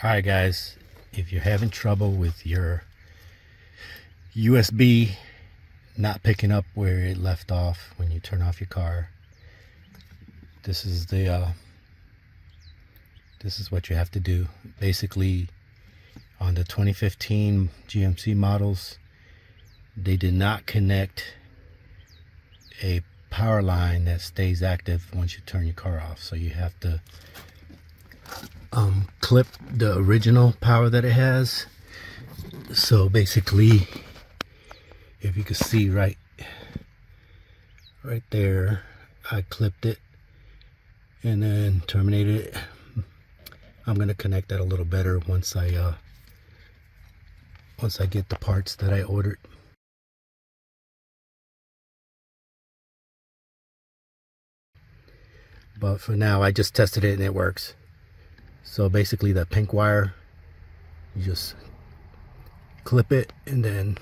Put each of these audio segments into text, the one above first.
Alright guys, if you're having trouble with your USB not picking up where it left off when you turn off your car, this is what you have to do. Basically, on the 2015 GMC models, they did not connect a power line that stays active once you turn your car off, so you have to clip the original power that it has. So basically, if you can see right there, I clipped it and then terminated it. I'm gonna connect that a little better once I get the parts that I ordered. But for now, I just tested it and it works. So basically, the pink wire, you just clip it and then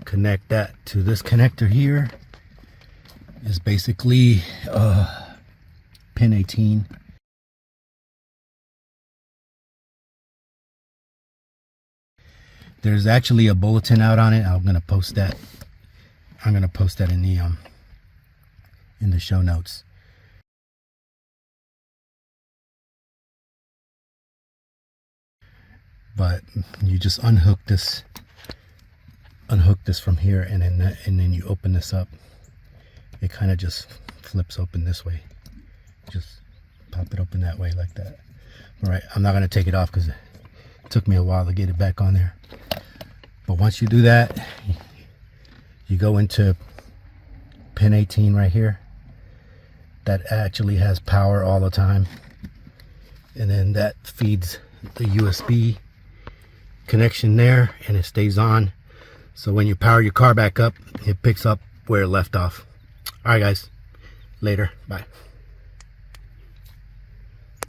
connect that to this connector here. Is basically pin 18. There's actually a bulletin out on it. I'm gonna post that in the show notes. But you just unhook this from here, and then you open this up. It kind of just flips open this way. Just pop it open that way like that. All right, I'm not gonna take it off because it took me a while to get it back on there. But once you do that, you go into pin 18 right here. That actually has power all the time, and then that feeds the USB connection there, and it stays on. So when you power your car back up, it picks up where it left off. All right guys, later, bye.